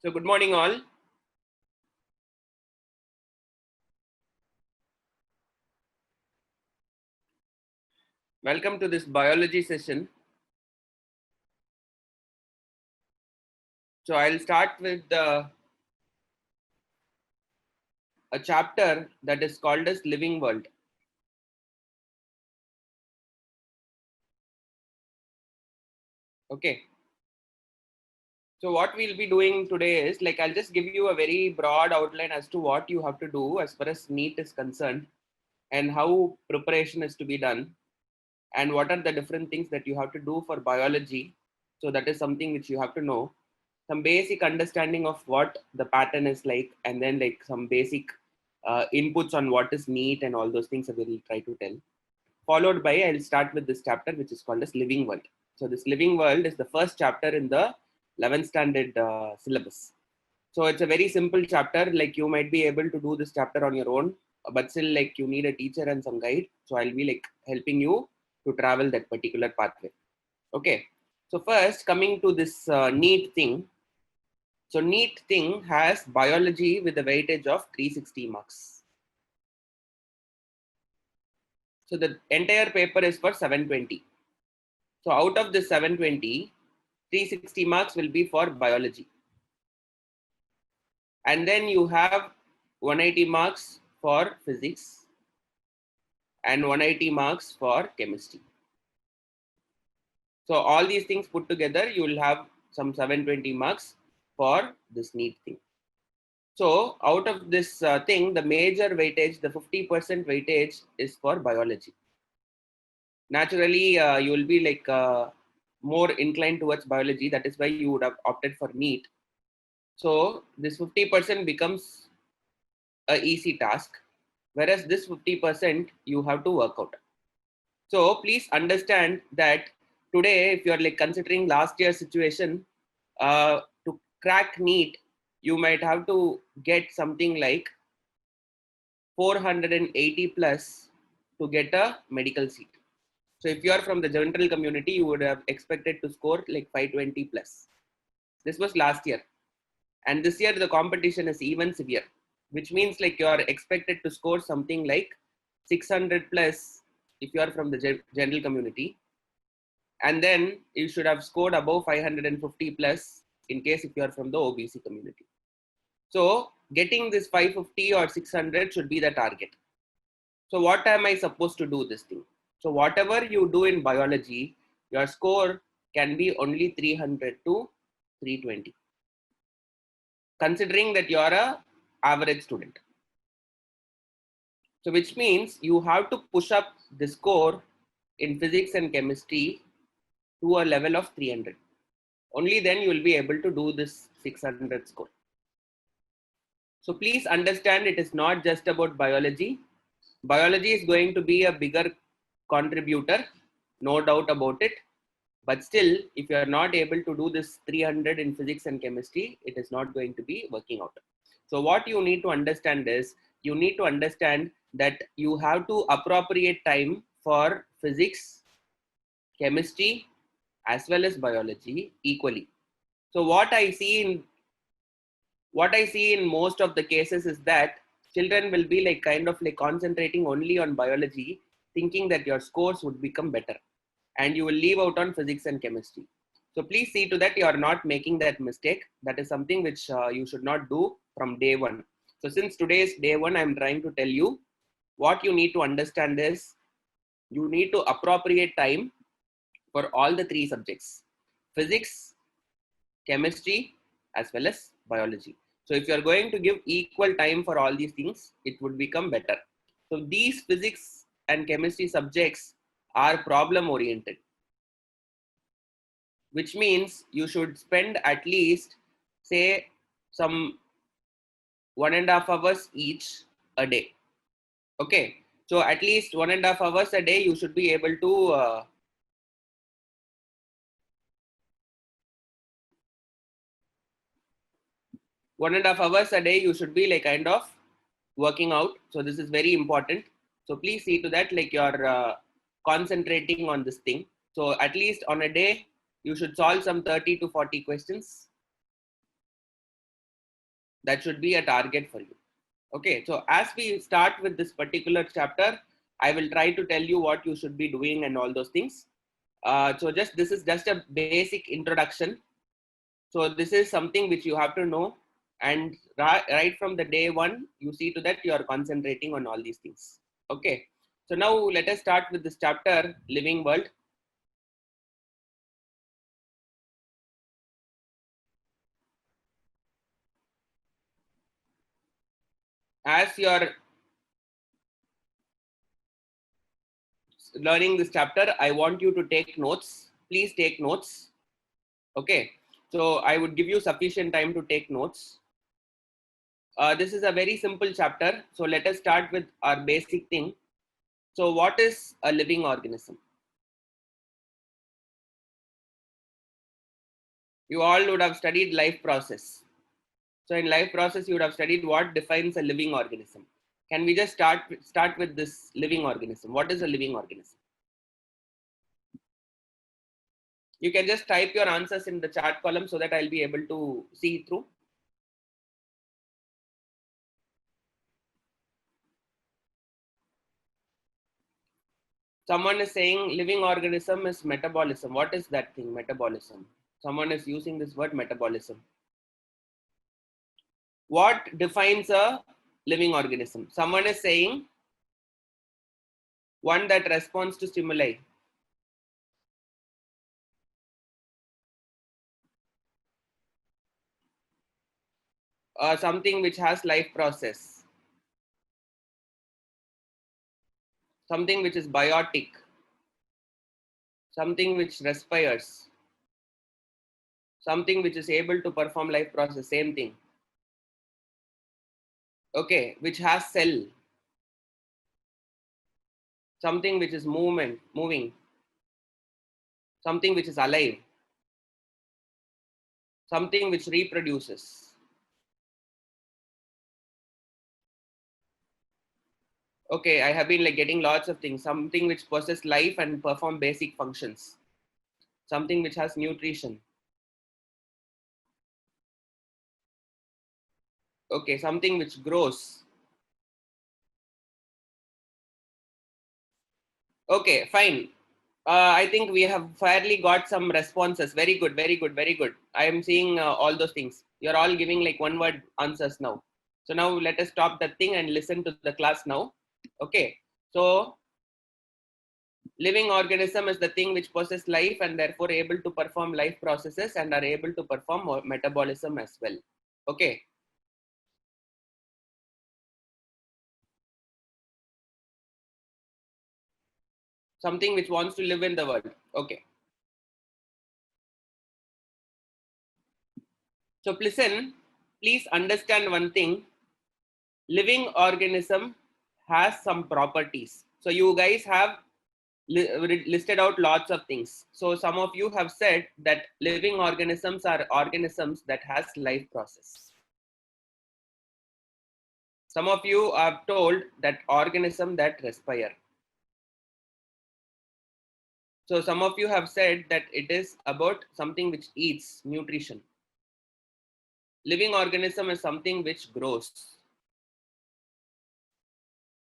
So good morning all. Welcome to this biology session. So I'll start with a chapter that is called as Living World. Okay. So what we'll be doing today is like I'll just give you a very broad outline as to what you have to do as far as NEET is concerned and how preparation is to be done and what are the different things that you have to do for biology. So that is something which you have to know. Some basic understanding of what the pattern is like, and then like some basic inputs on what is NEET and all those things I will try to tell. Followed by, I'll start with this chapter which is called as Living World. So this Living World is the first chapter in the 11th standard syllabus. So it's a very simple chapter. Like you might be able to do this chapter on your own, but still like you need a teacher and some guide. So I'll be like helping you to travel that particular pathway. Okay. So first coming to this NEET thing. So NEET thing has biology with a weightage of 360 marks. So the entire paper is for 720. So out of the 720, 360 marks will be for biology. And then you have 180 marks for physics and 180 marks for chemistry. So all these things put together, you will have some 720 marks for this NEET thing. So out of this thing, the major weightage, the 50% weightage is for biology. Naturally, you will be like more inclined towards biology. That is why you would have opted for NEET. So this 50% becomes a easy task, whereas this 50% you have to work out. So please understand that today, if you are like considering last year's situation, to crack NEET, you might have to get something like 480 plus to get a medical seat. So if you are from the general community, you would have expected to score like 520 plus. This was last year. And this year the competition is even severe, which means like you are expected to score something like 600 plus if you are from the general community. And then you should have scored above 550 plus in case if you are from the OBC community. So getting this 550 or 600 should be the target. So what am I supposed to do this thing? So whatever you do in biology, your score can be only 300 to 320. Considering that you are a average student. So which means you have to push up the score in physics and chemistry to a level of 300. Only then you will be able to do this 600 score. So please understand it is not just about biology. Biology is going to be a bigger contributor, no doubt about it. But still, if you are not able to do this 300 in physics and chemistry, it is not going to be working out. So what you need to understand is, you need to understand that you have to appropriate time for physics, chemistry, as well as biology equally. So what I see in most of the cases is that children will be like kind of like concentrating only on biology, thinking that your scores would become better and you will leave out on physics and chemistry. So please see to that you are not making that mistake. That is something which you should not do from day one. So since today is day one, I am trying to tell you what you need to understand is you need to appropriate time for all the three subjects: physics, chemistry, as well as biology. So if you are going to give equal time for all these things, it would become better. So these physics and chemistry subjects are problem oriented, which means you should spend at least say some 1.5 hours each a day. Okay, so at least 1.5 hours a day you should be able to 1.5 hours a day you should be like kind of working out. So this is very important. So please see to that like you're concentrating on this thing. So at least on a day you should solve some 30 to 40 questions. That should be a target for you. Okay, so as we start with this particular chapter, I will try to tell you what you should be doing and all those things. So just this is just a basic introduction. So this is something which you have to know, and right from the day one, you see to that you are concentrating on all these things. Okay, so now let us start with this chapter, living world. As you are learning this chapter, I want you to take notes. Please take notes. Okay, so I would give you sufficient time to take notes. This is a very simple chapter. So let us start with our basic thing. So what is a living organism? You all would have studied life process. So in life process, you would have studied what defines a living organism. Can we just start with this living organism? What is a living organism? You can just type your answers in the chat column so that I'll be able to see through. Someone is saying living organism is metabolism. What is that thing, metabolism? Someone is using this word metabolism. What defines a living organism? Someone is saying one that responds to stimuli. Something which has life process. Something which is biotic. Something which respires. Something which is able to perform life process. Same thing. Okay, which has cell. Something which is moving. Something which is alive. Something which reproduces. Okay, I have been like getting lots of things. Something which possesses life and perform basic functions. Something which has nutrition. Okay, something which grows. Okay, fine. I think we have fairly got some responses. Very good, very good, very good. I am seeing all those things. You're all giving like one word answers now. So now let us stop that thing and listen to the class now. Okay. So living organism is the thing which possesses life and therefore able to perform life processes and are able to perform metabolism as well. Okay. Something which wants to live in the world. Okay. So please understand one thing. Living organism has some properties. So you guys have listed out lots of things. So some of you have said that living organisms are organisms that has life process. Some of you have told that organism that respire. So some of you have said that it is about something which eats nutrition. Living organism is something which grows.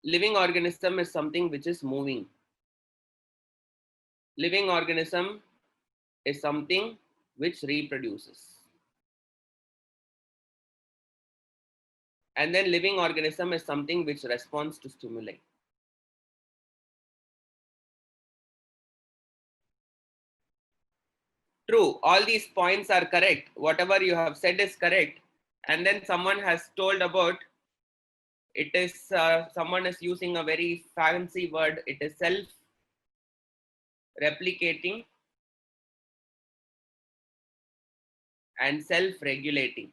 Living organism is something which is moving. Living organism is something which reproduces. And then living organism is something which responds to stimuli. True, all these points are correct. Whatever you have said is correct. And then someone has told about it is, someone is using a very fancy word. It is self-replicating and self-regulating.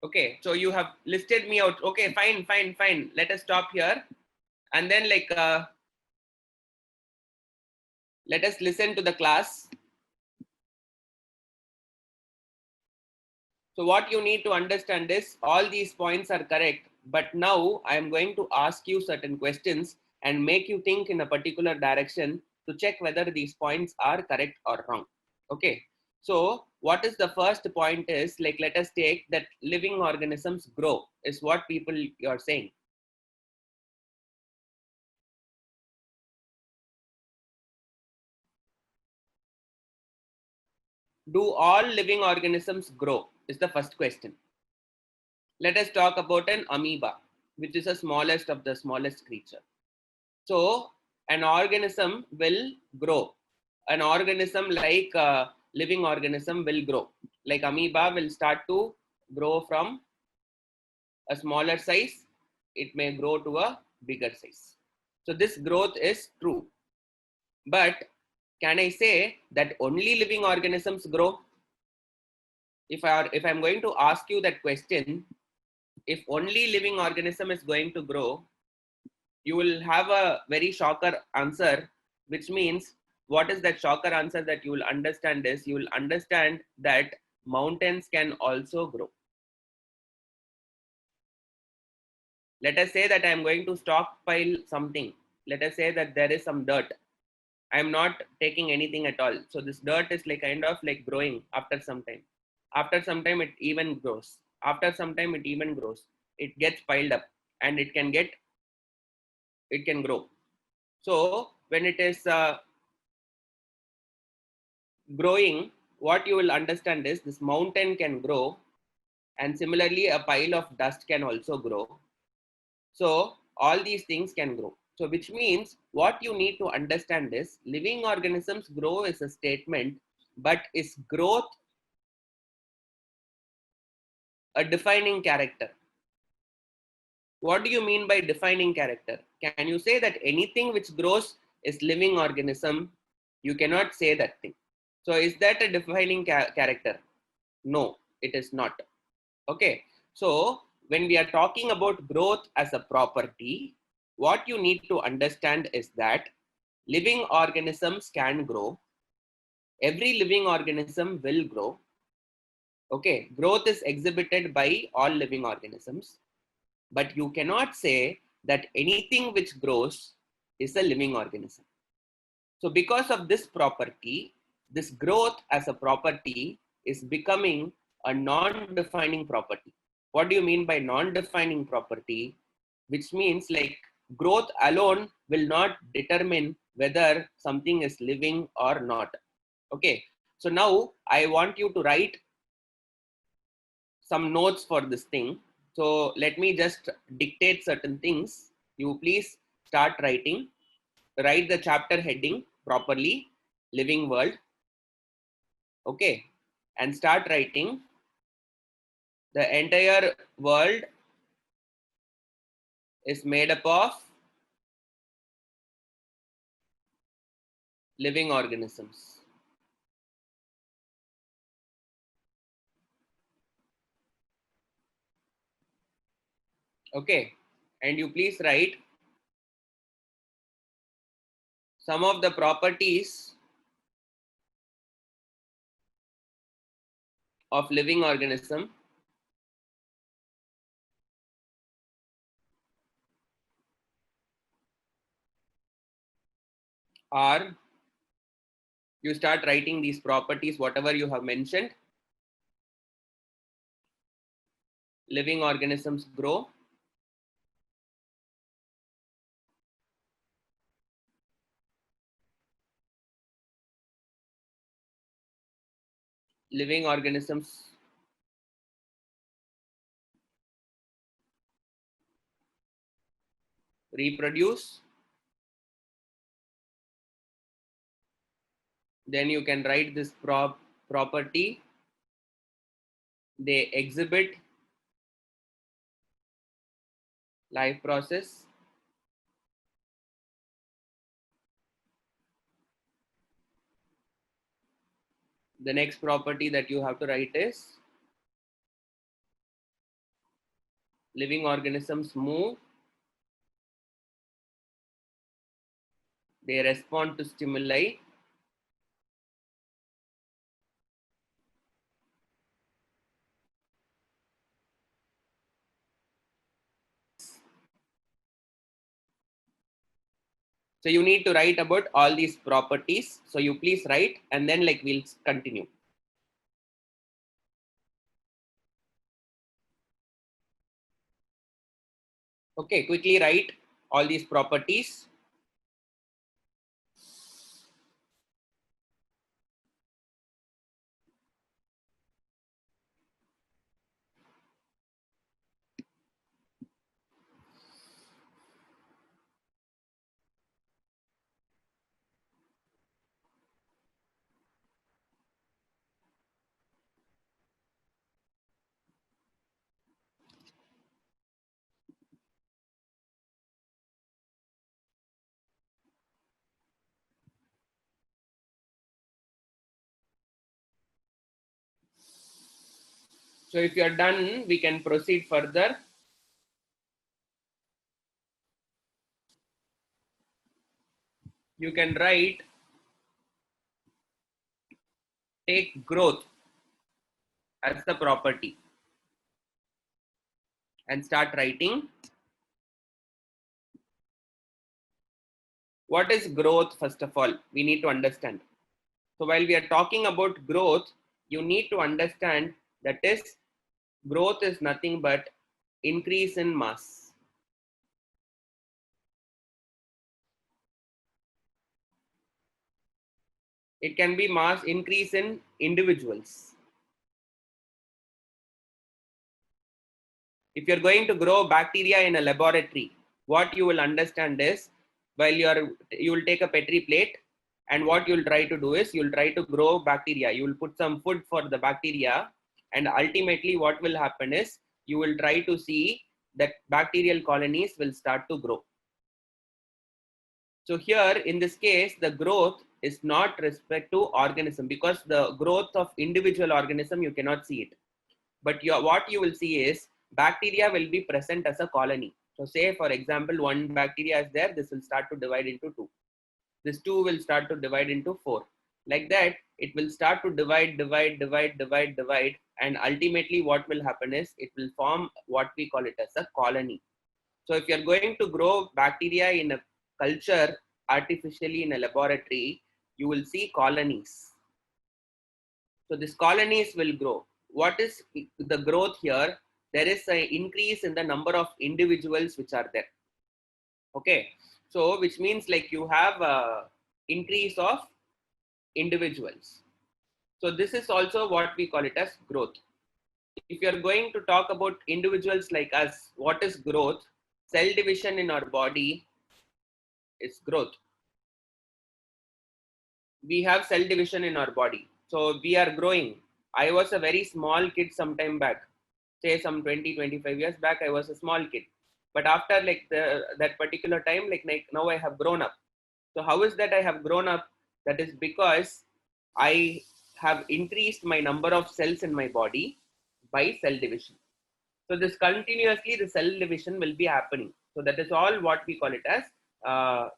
Okay, so you have listed me out. Okay, fine, fine, fine. Let us stop here. And then let us listen to the class. So what you need to understand is all these points are correct, but now I am going to ask you certain questions and make you think in a particular direction to check whether these points are correct or wrong. Okay. So what is the first point is, like, let us take that living organisms grow is what people you're saying. Do all living organisms grow is the first question. Let us talk about an amoeba, which is the smallest of the smallest creature. So an organism will grow. An organism like a living organism will grow. Like amoeba will start to grow from a smaller size. It may grow to a bigger size. So this growth is true. But can I say that only living organisms grow? If I'm going to ask you that question, if only living organism is going to grow, you will have a very shocker answer, which means what is that shocker answer that you will understand is you will understand that mountains can also grow. Let us say that I am going to stockpile something. Let us say that there is some dirt. I am not taking anything at all. So this dirt is like kind of like growing after some time. After some time, it even grows. After some time, it even grows. It gets piled up and it can grow. So when it is growing, what you will understand is this mountain can grow, and similarly, a pile of dust can also grow. So all these things can grow. So which means what you need to understand is living organisms grow is a statement, but is growth a defining character? What do you mean by defining character? Can you say that anything which grows is living organism? You cannot say that thing. So is that a defining character? No, it is not. Okay. So when we are talking about growth as a property, what you need to understand is that living organisms can grow. Every living organism will grow. Okay. Growth is exhibited by all living organisms. But you cannot say that anything which grows is a living organism. So because of this property, this growth as a property is becoming a non-defining property. What do you mean by non-defining property? Which means like growth alone will not determine whether something is living or not. Okay. So now I want you to write some notes for this thing. So let me just dictate certain things. You please start writing. Write the chapter heading properly, living world. Okay. And start writing. The entire world is made up of living organisms. Okay. And you please write some of the properties of living organism are, you start writing these properties, whatever you have mentioned. Living organisms grow. Living organisms reproduce. Then you can write this property. They exhibit life process. The next property that you have to write is living organisms move. They respond to stimuli. So you need to write about all these properties. So you please write, and then like we'll continue. Okay, quickly write all these properties. So if you are done, we can proceed further. You can write, take growth as the property, and start writing. What is growth? First of all, we need to understand. So while we are talking about growth, you need to understand that is growth is nothing but increase in mass. It can be mass increase in individuals. If you're going to grow bacteria in a laboratory, what you will understand is while you will take a Petri plate, and what you'll try to do is you'll try to grow bacteria. You will put some food for the bacteria, and ultimately what will happen is you will try to see that bacterial colonies will start to grow. So here in this case, the growth is not respect to organism, because the growth of individual organism you cannot see it. But what you will see is bacteria will be present as a colony. So say for example, one bacteria is there, this will start to divide into two. This two will start to divide into four. Like that, it will start to divide, and ultimately what will happen is it will form what we call it as a colony. So if you're going to grow bacteria in a culture artificially in a laboratory, you will see colonies. So these colonies will grow. What is the growth here? There is an increase in the number of individuals which are there. Okay. So which means like you have a increase of individuals. So this is also what we call it as growth. If you're going to talk about individuals like us, what is growth? Cell division in our body is growth. We have cell division in our body. So we are growing. I was a very small kid some time back. Say some 20-25 years back, I was a small kid. But after like that particular time, like now I have grown up. So how is that I have grown up? That is because I have increased my number of cells in my body by cell division. So this continuously the cell division will be happening. So that is all what we call it as a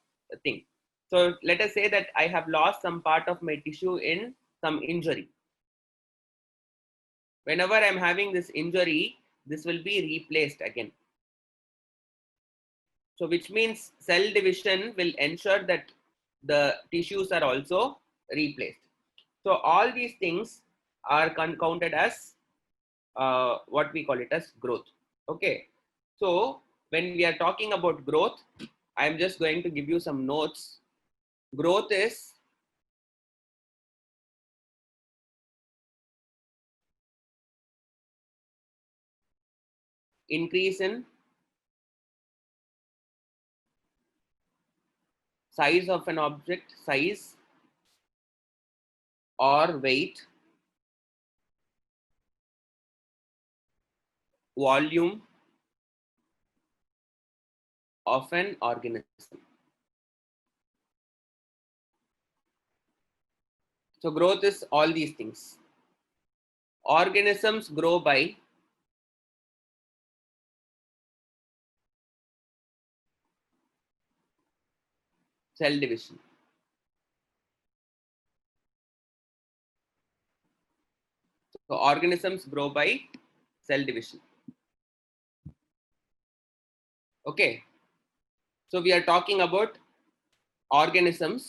thing. So let us say that I have lost some part of my tissue in some injury. Whenever I'm having this injury, this will be replaced again. So which means cell division will ensure that the tissues are also replaced. So all these things are counted as what we call it as growth. Okay. So when we are talking about growth, I'm just going to give you some notes. Growth is increase in size of an object, size or weight, volume of an organism. So growth is all these things. Organisms grow by cell division. So organisms grow by cell division. Okay. So we are talking about organisms.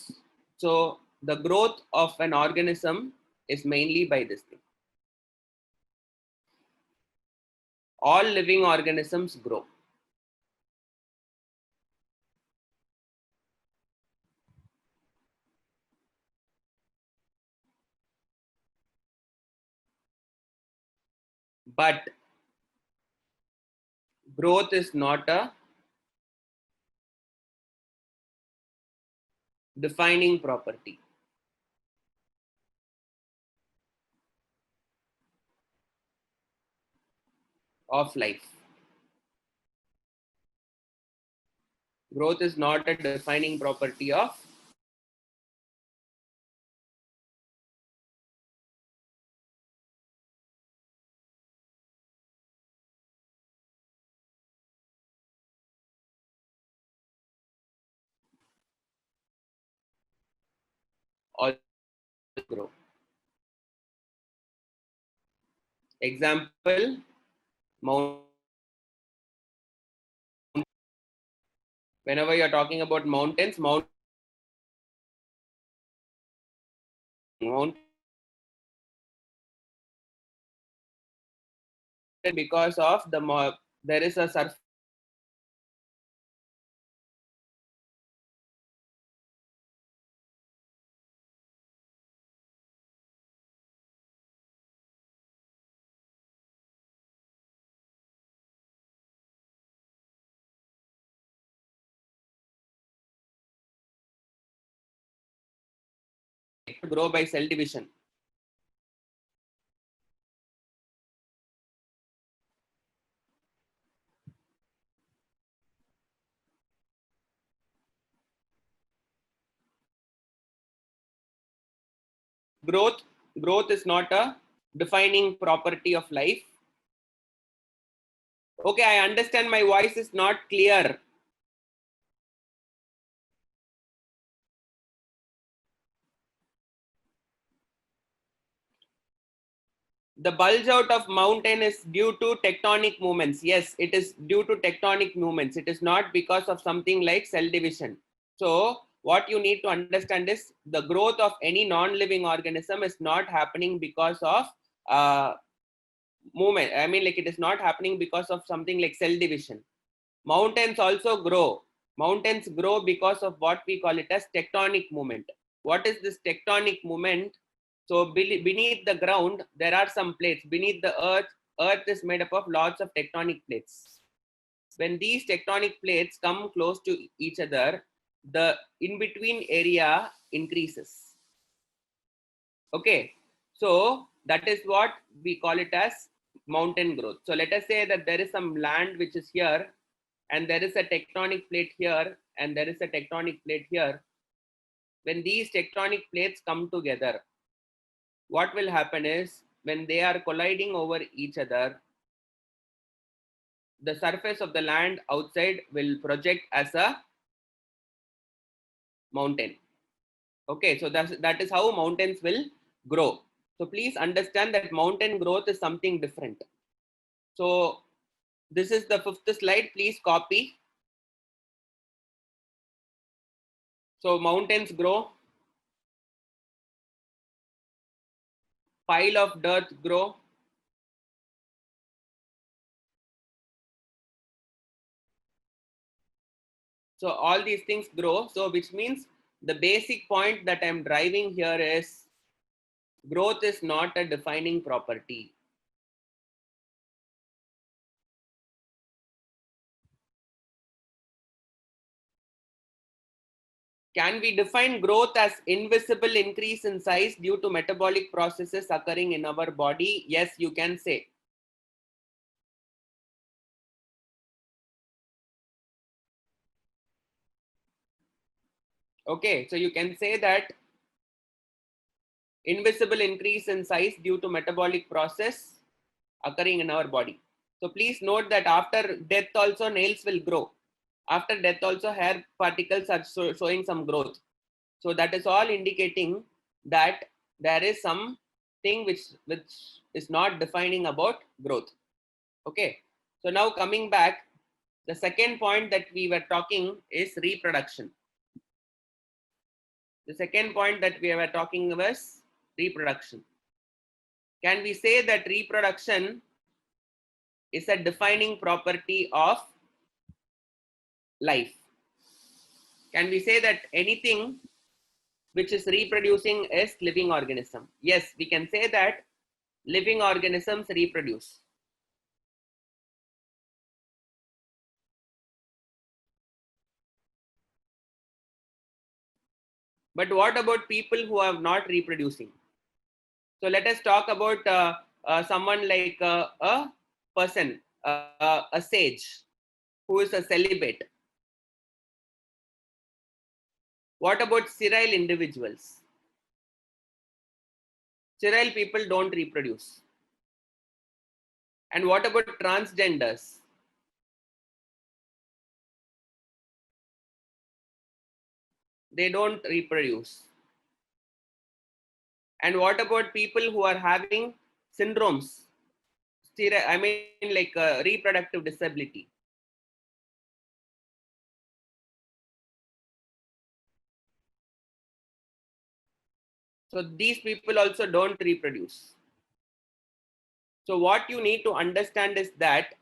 So the growth of an organism is mainly by this thing. All living organisms grow. But growth is not a defining property of life. Growth is not a defining property of all grow. Example, mountain. Whenever you're talking about mountains, mountain because of there is a surface grow by cell division. Growth is not a defining property of life. Okay, I understand my voice is not clear. The bulge out of mountain is due to tectonic movements. Yes, it is due to tectonic movements. It is not because of something like cell division. So what you need to understand is the growth of any non-living organism is not happening because of movement. I mean, like, it is not happening because of something like cell division. Mountains also grow. Mountains grow because of what we call it as tectonic movement. What is this tectonic movement? So beneath the ground, there are some plates. Beneath the earth is made up of lots of tectonic plates. When these tectonic plates come close to each other, the in-between area increases. Okay, so that is what we call it as mountain growth. So let us say that there is some land which is here, and there is a tectonic plate here, and there is a tectonic plate here. When these tectonic plates come together, what will happen is when they are colliding over each other, the surface of the land outside will project as a mountain. Okay, so that is how mountains will grow. So please understand that mountain growth is something different. So this is the 5th slide. Please copy. So mountains grow, pile of dirt grow, so all these things grow. So which means the basic point that I'm driving here is growth is not a defining property. Can we define growth as invisible increase in size due to metabolic processes occurring in our body? Yes, you can say. Okay, so you can say that invisible increase in size due to metabolic process occurring in our body. So please note that after death also nails will grow. After death also hair particles are showing some growth. So that is all indicating that there is something which is not defining about growth. Okay. So now coming back, the second point that we were talking is reproduction. The second point that we were talking was reproduction. Can we say that reproduction is a defining property of life? Can we say that anything which is reproducing is living organism? Yes, we can say that living organisms reproduce. But what about people who are not reproducing? So let us talk about someone like a person, a sage who is a celibate. What about sterile individuals? Sterile people don't reproduce. And what about transgenders? They don't reproduce. And what about people who are having syndromes? I mean, like reproductive disability. So these people also don't reproduce. So what you need to understand is that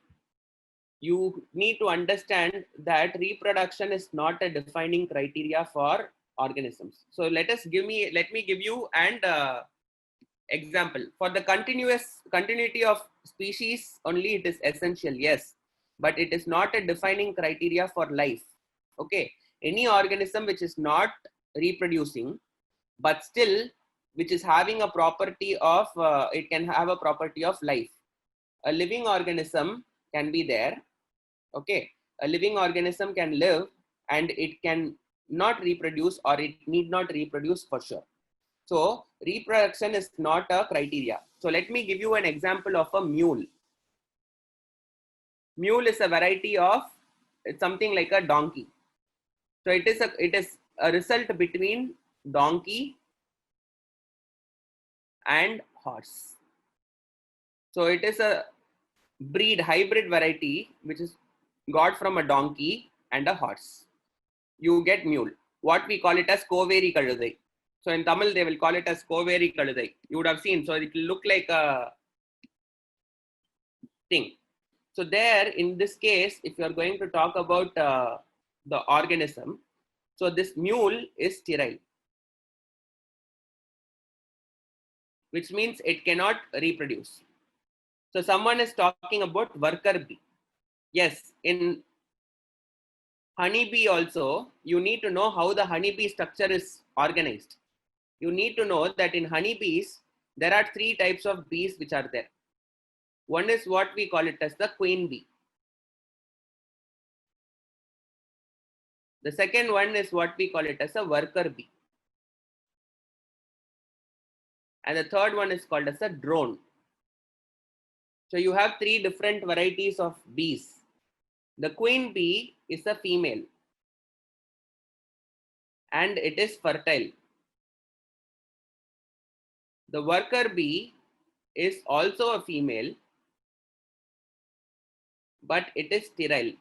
you need to understand that reproduction is not a defining criteria for organisms. So let me give you an example. For the continuity of species only, it is essential, yes, but it is not a defining criteria for life. Okay, any organism which is not reproducing but still which is having a property of it can have a property of life. A living organism can be there. Okay, a living organism can live and it can not reproduce, or it need not reproduce for sure. So reproduction is not a criteria. So let me give you an example of a mule. Mule is a variety of, it's something like a donkey. So it is a result between donkey and horse. So it is a hybrid variety which is got from a donkey and a horse. You get mule. What we call it as Koveri Kaludai. So in Tamil they will call it as Koveri Kaludai. You would have seen. So it will look like a thing. So there, in this case, if you are going to talk about the organism, so this mule is sterile, which means it cannot reproduce. So someone is talking about worker bee. Yes, in honeybee also, you need to know how the honeybee structure is organized. You need to know that in honeybees, there are three types of bees which are there. One is what we call it as the queen bee. The second one is what we call it as a worker bee. And the third one is called as a drone. So you have three different varieties of bees. The queen bee is a female and it is fertile. The worker bee is also a female, but it is sterile.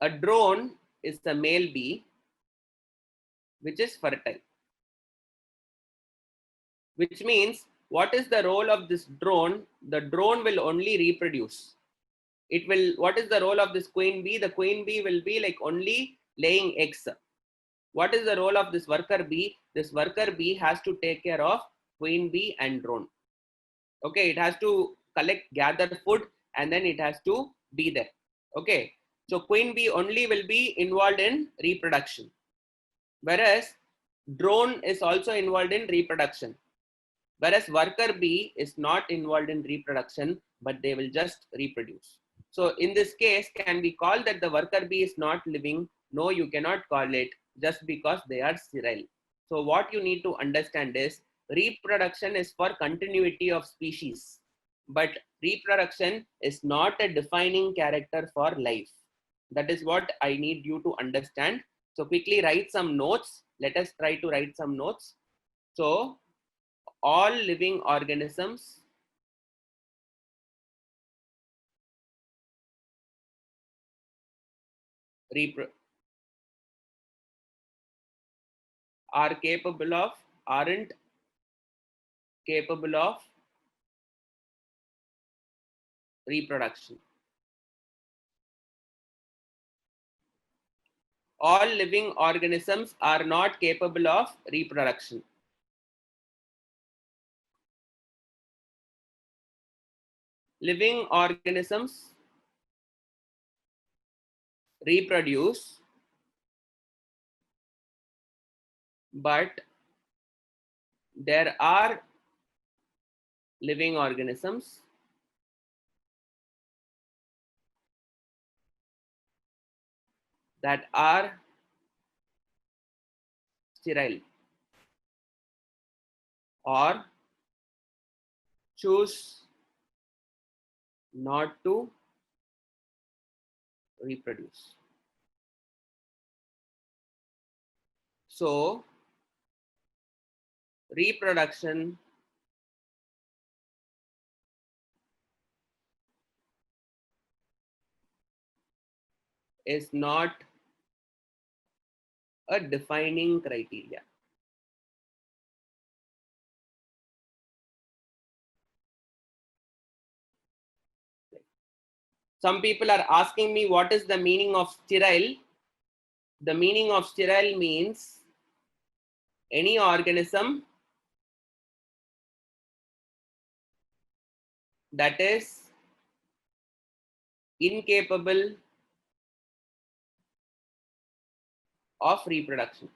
A drone is the male bee, which is fertile. Which means, what is the role of this drone? The drone will only reproduce. It will, what is the role of this queen bee? The queen bee will be like only laying eggs. What is the role of this worker bee? This worker bee has to take care of queen bee and drone. Okay, it has to gather food, and then it has to be there. Okay, so queen bee only will be involved in reproduction, whereas drone is also involved in reproduction, whereas worker bee is not involved in reproduction, but they will just reproduce. So in this case, can we call that the worker bee is not living? No, you cannot call it, just because they are sterile. So what you need to understand is reproduction is for continuity of species, but reproduction is not a defining character for life. That is what I need you to understand. So quickly write some notes. Let us try to write some notes. So all living organisms aren't capable of reproduction. All living organisms are not capable of reproduction. Living organisms reproduce, but there are living organisms that are sterile or choose not to reproduce. So, reproduction is not a defining criteria. Some people are asking me what is the meaning of sterile. The meaning of sterile means any organism that is incapable of reproduction.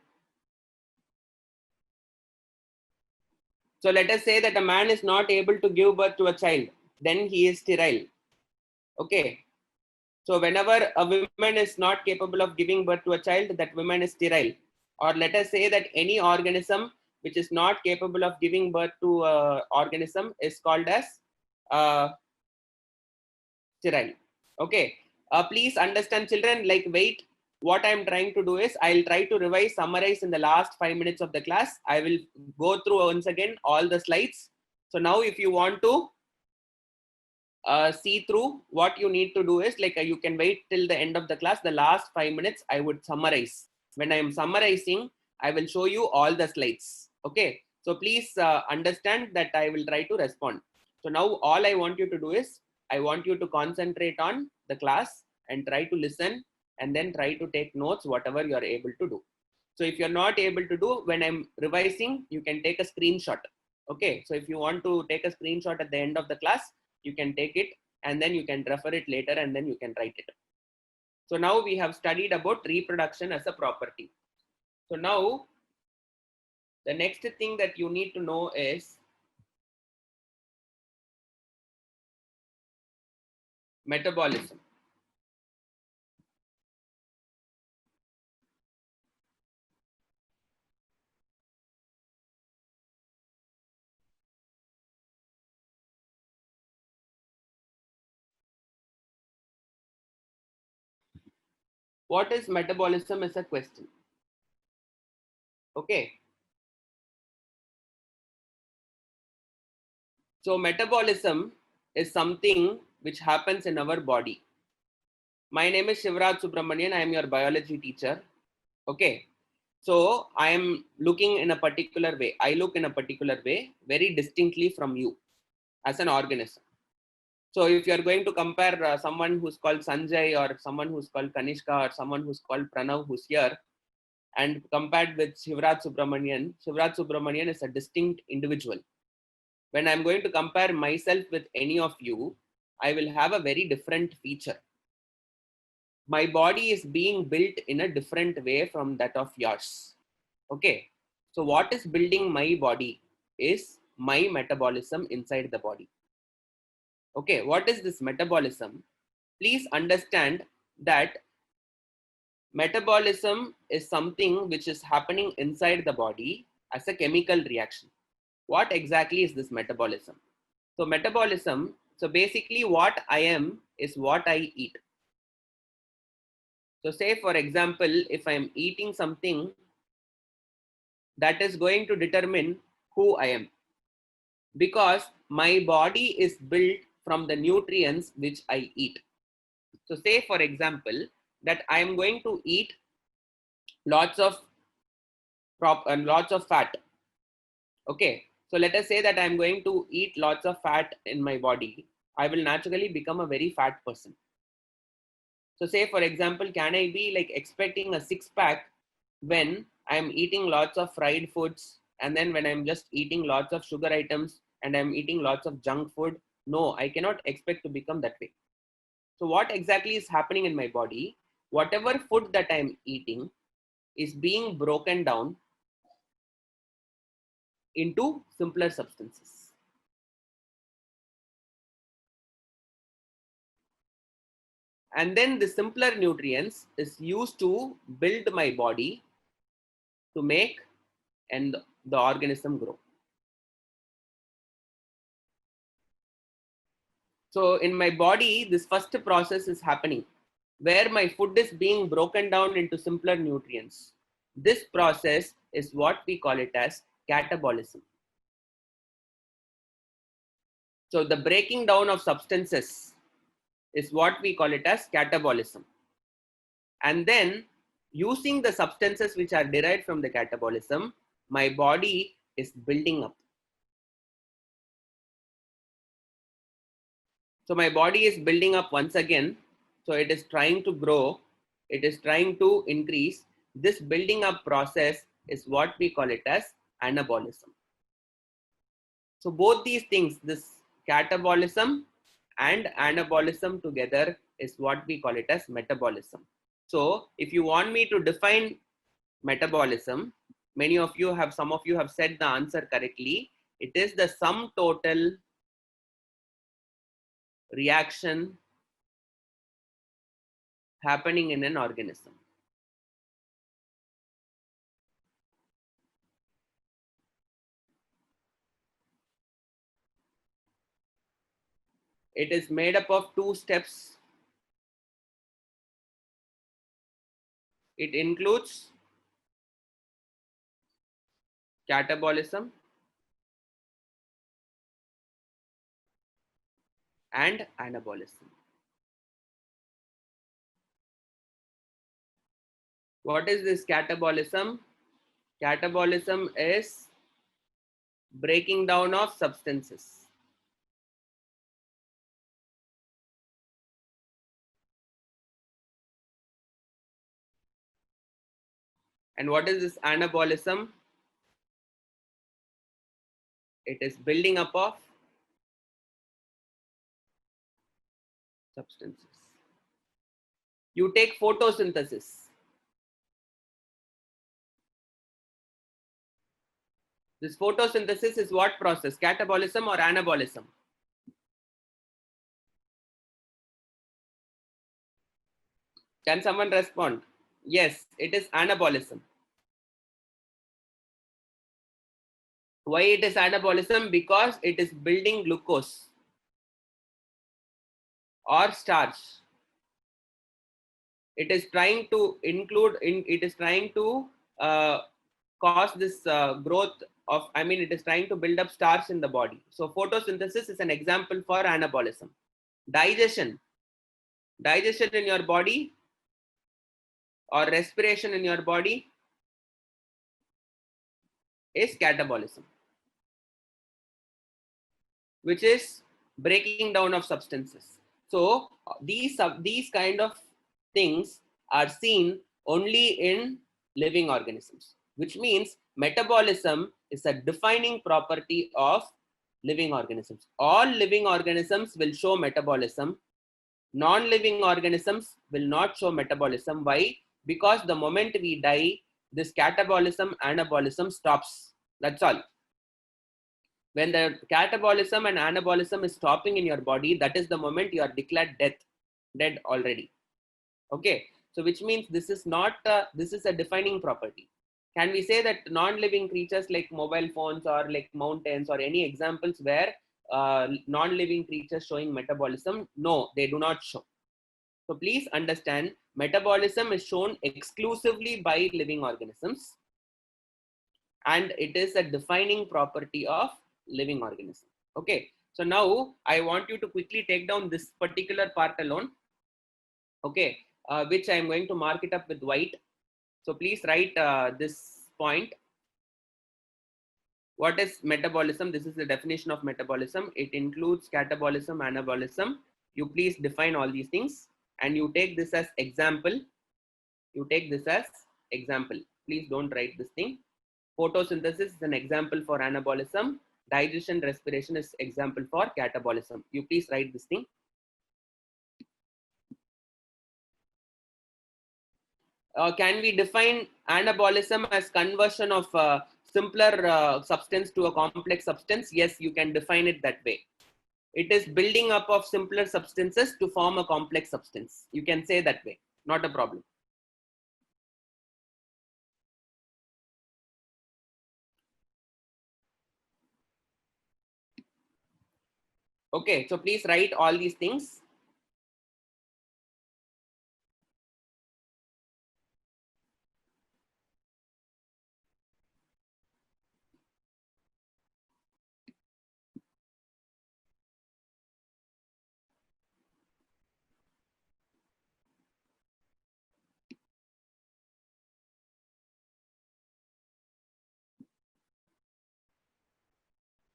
So let us say that a man is not able to give birth to a child, then he is sterile. Okay. So whenever a woman is not capable of giving birth to a child, that woman is sterile. Or let us say that any organism which is not capable of giving birth to an organism is called as sterile. Okay. Please understand, children, like wait, what I'm trying to do is I'll try to revise, summarize in the last 5 minutes of the class. I will go through once again all the slides. So now if you want to see through, what you need to do is like you can wait till the end of the class. The last 5 minutes I would summarize. When I am summarizing, I will show you all the slides. Okay. So please understand that I will try to respond. So now all I want you to do is I want you to concentrate on the class and try to listen and then try to take notes, whatever you are able to do. So if you're not able to do, when I'm revising, you can take a screenshot. Okay. So if you want to take a screenshot at the end of the class, you can take it and then you can refer it later and then you can write it. So now we have studied about reproduction as a property. So now the next thing that you need to know is metabolism. What is metabolism is a question. Okay. So metabolism is something which happens in our body. My name is Shivraj Subramanian. I am your biology teacher. Okay. So I am looking in a particular way. I look in a particular way very distinctly from you as an organism. So if you're going to compare someone who's called Sanjay or someone who's called Kanishka or someone who's called Pranav who's here and compared with Shivraj Subramanian is a distinct individual. When I'm going to compare myself with any of you, I will have a very different feature. My body is being built in a different way from that of yours. Okay. So what is building my body is my metabolism inside the body. Okay, what is this metabolism? Please understand that metabolism is something which is happening inside the body as a chemical reaction. What exactly is this metabolism? So metabolism, so basically what I am is what I eat. So say for example, if I am eating something, that is going to determine who I am, because my body is built from the nutrients which I eat. So say for example that I am going to eat lots of and lots of fat. Okay, so let us say that I'm going to eat lots of fat in my body. I will naturally become a very fat person. So say for example, can I be like expecting a six pack when I'm eating lots of fried foods, and then when I'm just eating lots of sugar items and I'm eating lots of junk food? No, I cannot expect to become that way. So what exactly is happening in my body? Whatever food that I'm eating is being broken down into simpler substances. And then the simpler nutrients is used to build my body to make and the organism grow. So in my body, this first process is happening where my food is being broken down into simpler nutrients. This process is what we call it as catabolism. So the breaking down of substances is what we call it as catabolism. And then using the substances which are derived from the catabolism, my body is building up. So my body is building up once again. So it is trying to grow. It is trying to increase. This building up process is what we call it as anabolism. So both these things, this catabolism and anabolism together is what we call it as metabolism. So if you want me to define metabolism, some of you have said the answer correctly. It is the sum total reaction happening in an organism. It is made up of two steps. It includes catabolism and anabolism. What is this catabolism? Catabolism is breaking down of substances. And what is this anabolism? It is building up of substances. You take photosynthesis. This photosynthesis is what process? Catabolism or anabolism? Can someone respond? Yes, it is anabolism. Why it is anabolism? Because it is building glucose or starch. It is trying to it is trying to cause this growth of, it is trying to build up starch in the body. So photosynthesis is an example for anabolism. Digestion in your body or respiration in your body is catabolism, which is breaking down of substances. So these kind of things are seen only in living organisms, which means metabolism is a defining property of living organisms. All living organisms will show metabolism. Non-living organisms will not show metabolism. Why? Because the moment we die, this catabolism, anabolism stops. That's all. When the catabolism and anabolism is stopping in your body, that is the moment you are declared dead already. Okay, so which means this is not this is a defining property. Can we say that non-living creatures like mobile phones or like mountains or any examples where non-living creatures showing metabolism? No, they do not show. So please understand, metabolism is shown exclusively by living organisms, and it is a defining property of living organism. Okay, so now I want you to quickly take down this particular part alone. Okay, which I am going to mark it up with white. So please write this point. What is metabolism? This is the definition of metabolism. It includes catabolism, anabolism. You please define all these things and you take this as example. You take this as example. Please don't write this thing. Photosynthesis is an example for anabolism. Digestion, respiration is example for catabolism. You please write this thing. Can we define anabolism as conversion of simpler substance to a complex substance? Yes, you can define it that way. It is building up of simpler substances to form a complex substance. You can say that way, not a problem. Okay, so please write all these things.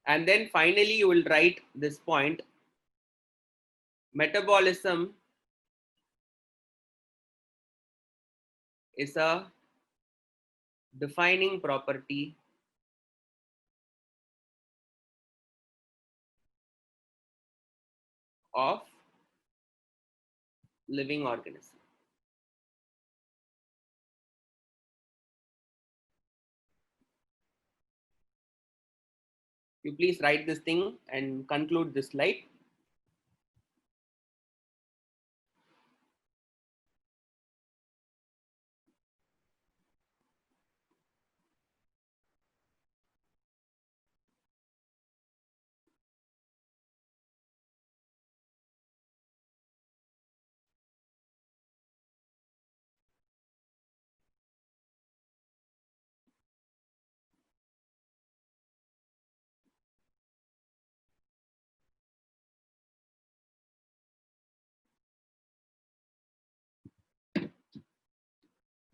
And then finally, you will write this point. Metabolism is a defining property of living organism. You please write this thing and conclude this slide.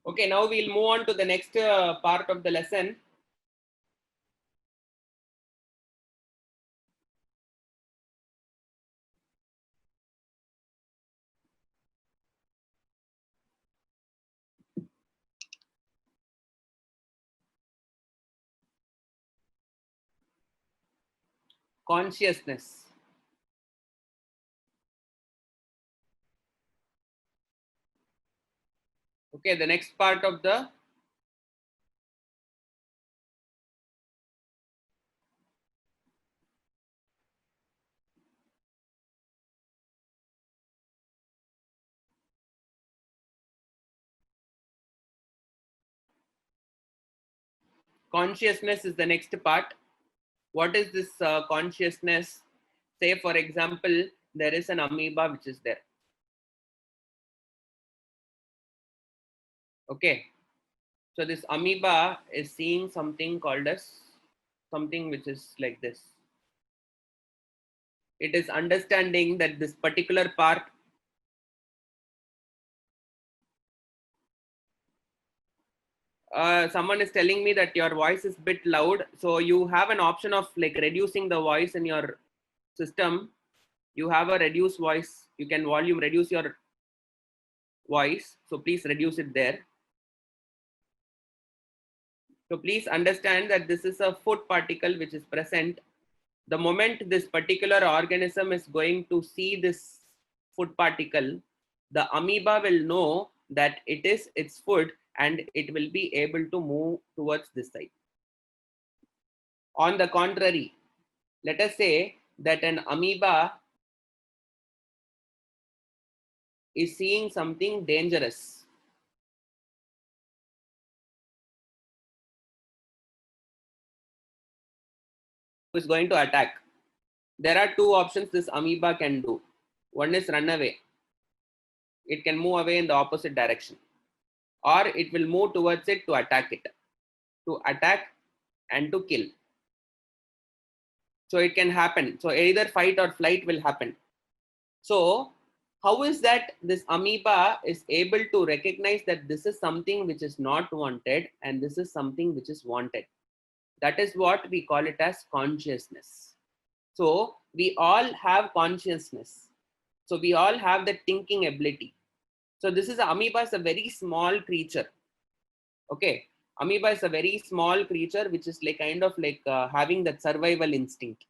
Okay, now we'll move on to the next part of the lesson. Consciousness. Okay, the next part of the consciousness is the next part. What is this consciousness? Say, for example, there is an amoeba which is there. Okay, so this amoeba is seeing something called as something which is like this. It is understanding that this particular part someone is telling me that your voice is bit loud, so you have an option of like reducing the voice in your system. You have a reduce voice, you can volume reduce your voice, so please reduce it there. So please understand that this is a food particle which is present. The moment this particular organism is going to see this food particle, the amoeba will know that it is its food and it will be able to move towards this side. On the contrary, let us say that an amoeba is seeing something dangerous. Is going to attack. There are two options this amoeba can do. One is run away. It can move away in the opposite direction, or it will move towards it to attack it, to attack and to kill. So it can happen. So either fight or flight will happen. So how is that this amoeba is able to recognize that this is something which is not wanted and this is something which is wanted? That is what we call it as consciousness. So we all have consciousness. So we all have the thinking ability. So this is amoeba is a very small creature. Okay, amoeba is a very small creature which is like kind of like having that survival instinct.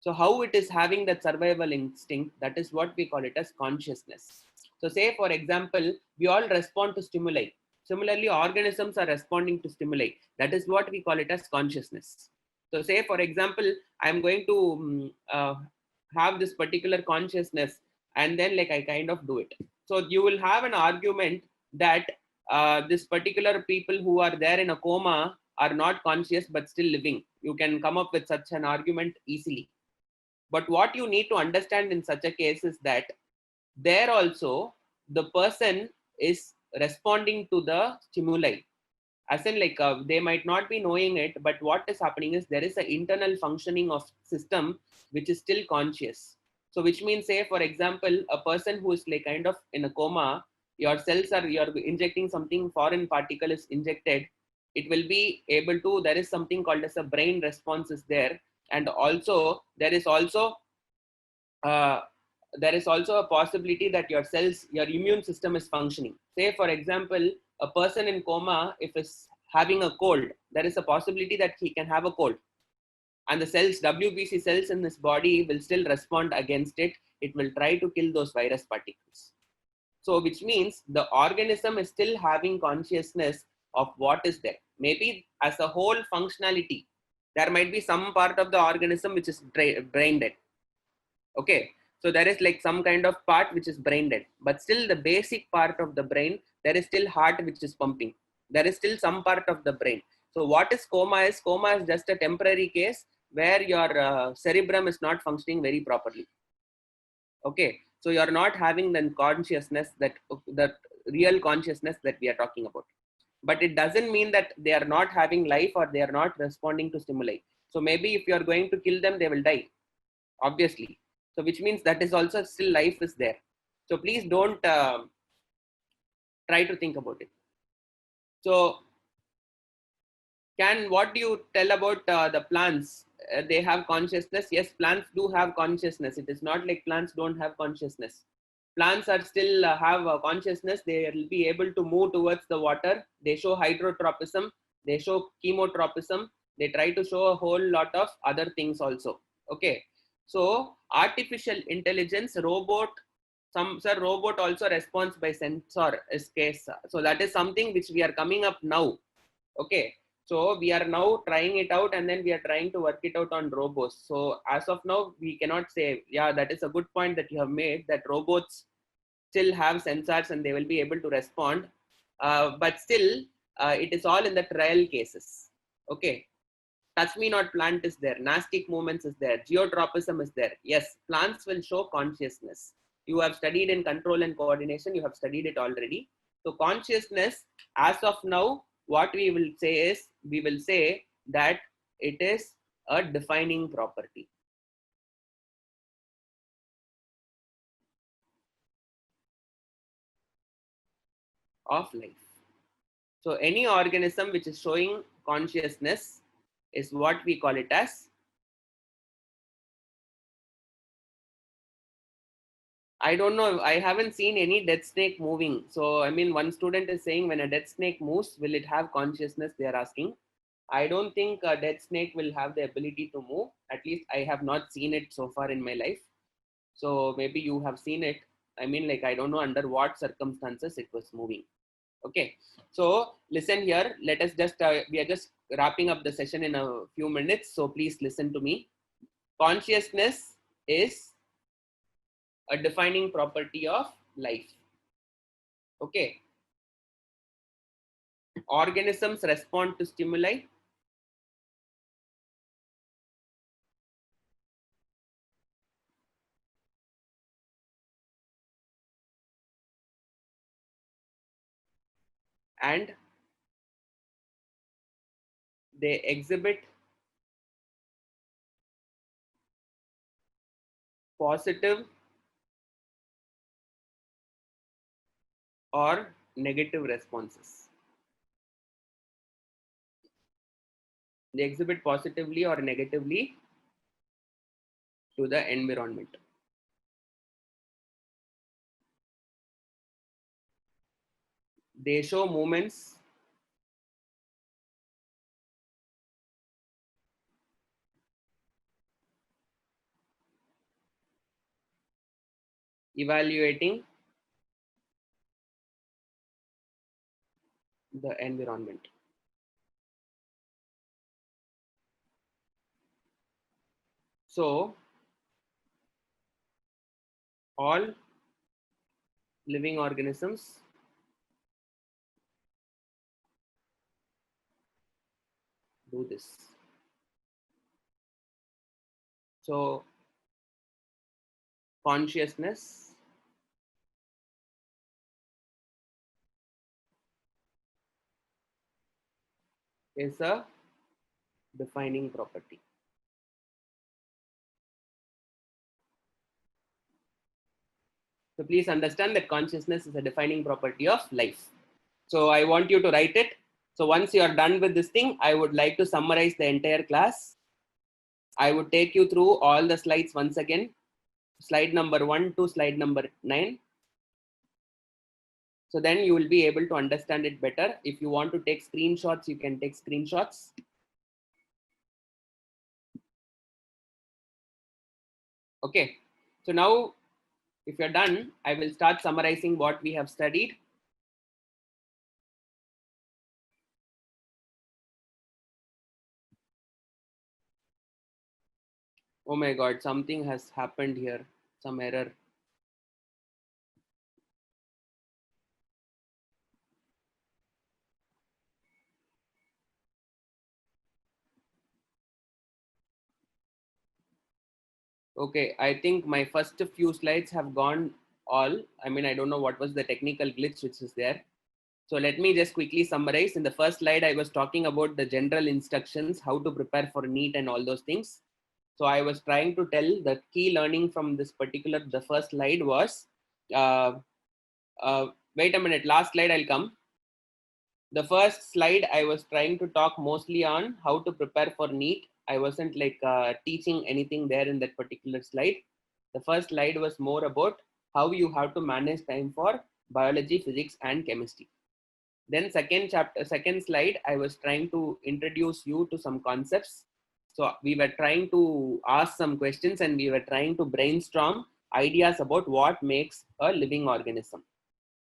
So how it is having that survival instinct, that is what we call it as consciousness. So say for example, we all respond to stimuli. Similarly, organisms are responding to stimuli. That is what we call it as consciousness. So say for example, I'm going to have this particular consciousness, and then like I kind of do it. So you will have an argument that this particular people who are there in a coma are not conscious but still living. You can come up with such an argument easily. But what you need to understand in such a case is that there also the person is responding to the stimuli. As in like they might not be knowing it, but what is happening is there is an internal functioning of system which is still conscious. So which means, say for example, a person who is like kind of in a coma, your cells are, you're injecting something, foreign particle is injected, it will be able to, there is something called as a brain response is there. And also uh, there is also a possibility that your cells, your immune system is functioning. Say for example, a person in coma, if is having a cold, there is a possibility that he can have a cold, and the cells, WBC cells in his body will still respond against it. It will try to kill those virus particles. So which means the organism is still having consciousness of what is there. Maybe as a whole functionality, there might be some part of the organism which is brain dead. Okay, so there is like some kind of part which is brain dead, but still the basic part of the brain, there is still heart which is pumping, there is still some part of the brain. So what is coma is, coma is just a temporary case where your cerebrum is not functioning very properly. Okay, so you're not having the consciousness, that real consciousness that we are talking about. But it doesn't mean that they are not having life or they are not responding to stimuli. So maybe if you are going to kill them, they will die, obviously. So which means that is also still life is there. So please don't try to think about it. So what do you tell about the plants? They have consciousness. Yes, plants do have consciousness. It is not like plants don't have consciousness. Plants are still have a consciousness. They will be able to move towards the water. They show hydrotropism, they show chemotropism, they try to show a whole lot of other things also. Okay, so artificial intelligence, robot, some sir, robot also responds by sensor is case. So that is something which we are coming up now. Okay, so we are now trying it out, and then we are trying to work it out on robots. So as of now, we cannot say, yeah, that is a good point that you have made, that robots still have sensors and they will be able to respond. But still, it is all in the trial cases. Okay, touch me not plant is there, nastic movements is there, geotropism is there. Yes, plants will show consciousness. You have studied in control and coordination, you have studied it already. So consciousness, as of now, what we will say is, we will say that it is a defining property of life. So any organism which is showing consciousness is what we call it as. I don't know. I haven't seen any dead snake moving. So, I mean, one student is saying when a dead snake moves, will it have consciousness? They are asking. I don't think a dead snake will have the ability to move. At least I have not seen it so far in my life. So maybe you have seen it. I mean, like, I don't know under what circumstances it was moving. Okay. So listen here. Let us just, we are just wrapping up the session in a few minutes. So please listen to me. Consciousness is a defining property of life. Okay, organisms respond to stimuli and they exhibit positive or negative responses. They exhibit positively or negatively to the environment. They show movements evaluating the environment. So all living organisms do this. So consciousness is a defining property. So please understand that consciousness is a defining property of life. So I want you to write it. So once you are done with this thing, I would like to summarize the entire class. I would take you through all the slides once again. Slide number 1 to slide number 9. So then you will be able to understand it better. If you want to take screenshots, you can take screenshots. Okay. So now, if you're done, I will start summarizing what we have studied. Oh my God, something has happened here. Some error. Okay, I think my first few slides have gone all. I mean, I don't know what was the technical glitch which is there. So let me just quickly summarize. In the first slide, I was talking about the general instructions, how to prepare for NEET and all those things. So I was trying to tell the key learning from this particular, the first slide was, uh, wait a minute, last slide I'll come. The first slide, I was trying to talk mostly on how to prepare for NEET. I wasn't like teaching anything there in that particular slide. The first slide was more about how you have to manage time for biology, physics, and chemistry. Then second slide, I was trying to introduce you to some concepts. So we were trying to ask some questions and we were trying to brainstorm ideas about what makes a living organism.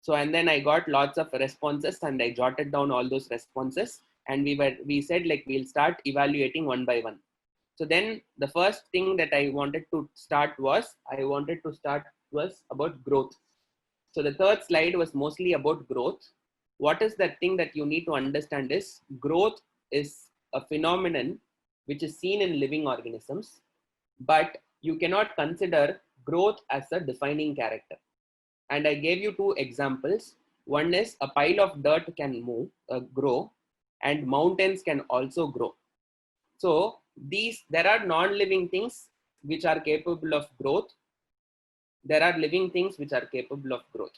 So, and then I got lots of responses and I jotted down all those responses and we said like, we'll start evaluating one by one. So then the first thing that I wanted to start was, about growth. So the third slide was mostly about growth. What is that thing that you need to understand is growth is a phenomenon which is seen in living organisms, but you cannot consider growth as a defining character. And I gave you two examples. One is a pile of dirt can grow, and mountains can also grow. So there are non-living things which are capable of growth. There are living things which are capable of growth.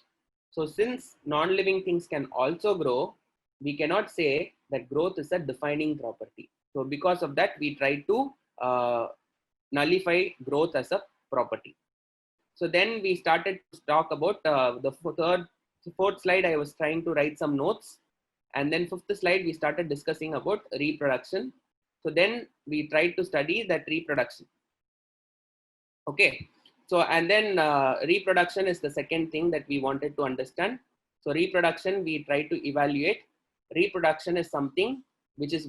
So since non-living things can also grow, we cannot say that growth is a defining property. So because of that, we try to nullify growth as a property. So then we started to talk about the fourth slide. I was trying to write some notes. And then fifth slide, we started discussing about reproduction. So then we tried to study that reproduction. Okay. So, and then reproduction is the second thing that we wanted to understand. So reproduction, we try to evaluate. Reproduction is something which is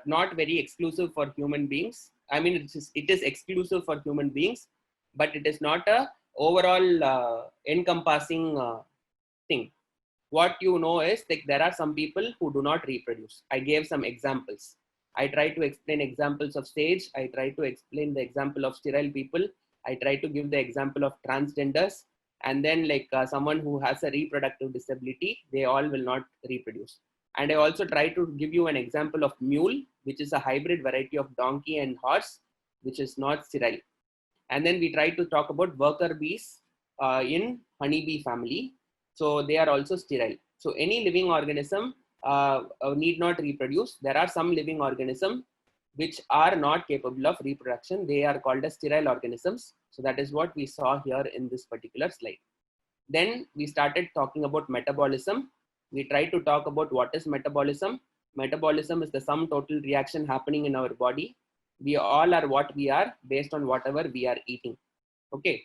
not very exclusive for human beings. I mean, it is exclusive for human beings, but it is not a overall encompassing thing. What you know is like there are some people who do not reproduce. I gave some examples. I try to explain examples of sage. I try to explain the example of sterile people. I try to give the example of transgenders. And then like someone who has a reproductive disability, they all will not reproduce. And I also try to give you an example of mule, which is a hybrid variety of donkey and horse, which is not sterile. And then we try to talk about worker bees in honeybee family. So they are also sterile. So any living organism need not reproduce. There are some living organisms which are not capable of reproduction. They are called as sterile organisms. So that is what we saw here in this particular slide. Then we started talking about metabolism. We tried to talk about what is metabolism. Metabolism is the sum total reaction happening in our body. We all are what we are based on whatever we are eating. Okay.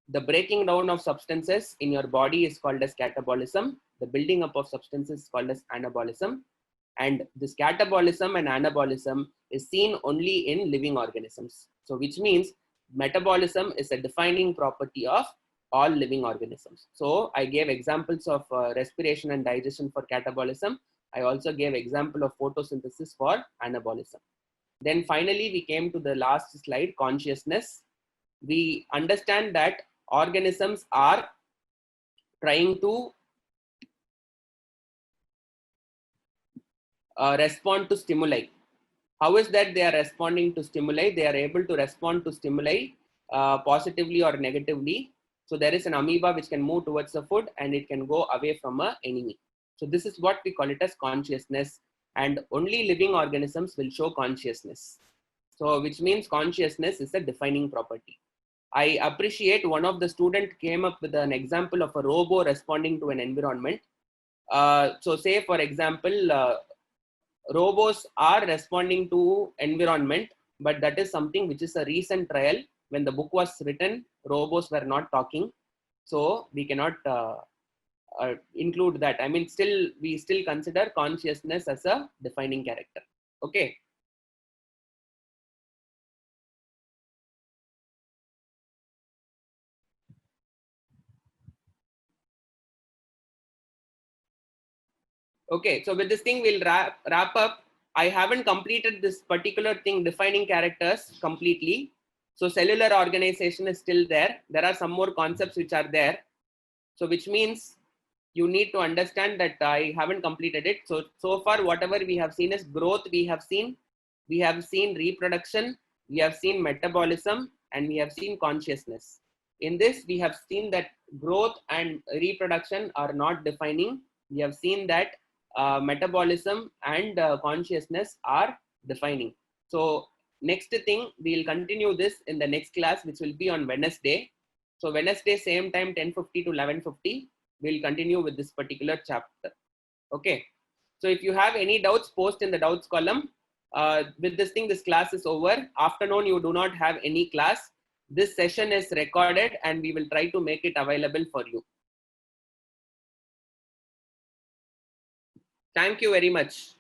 The breaking down of substances in your body is called as catabolism. The building up of substances is called as anabolism. And this catabolism and anabolism is seen only in living organisms. So which means metabolism is a defining property of all living organisms. So I gave examples of respiration and digestion for catabolism. I also gave example of photosynthesis for anabolism. Then finally, we came to the last slide, consciousness. We understand that organisms are trying to respond to stimuli. How is that they are responding to stimuli? They are able to respond to stimuli positively or negatively. So there is an amoeba which can move towards the food and it can go away from an enemy. So this is what we call it as consciousness, and only living organisms will show consciousness. So which means consciousness is a defining property. I appreciate one of the student came up with an example of a robo responding to an environment. So say for example, robots are responding to environment, but that is something which is a recent trial. When the book was written, robots were not talking. So we cannot include that. I mean, we still consider consciousness as a defining character. Okay. Okay, so with this thing, we'll wrap up. I haven't completed this particular thing, defining characters completely. So cellular organization is still there. There are some more concepts which are there. So which means you need to understand that I haven't completed it. So far, whatever we have seen is growth. We have seen reproduction, we have seen metabolism, and we have seen consciousness. In this, we have seen that growth and reproduction are not defining. We have seen that metabolism and consciousness are defining. So next thing, we'll continue this in the next class, which will be on Wednesday. So Wednesday, same time, 10:50 to 11:50, we'll continue with this particular chapter. Okay. So if you have any doubts, post in the doubts column. With this thing, this class is over. Afternoon, you do not have any class. This session is recorded and we will try to make it available for you. Thank you very much.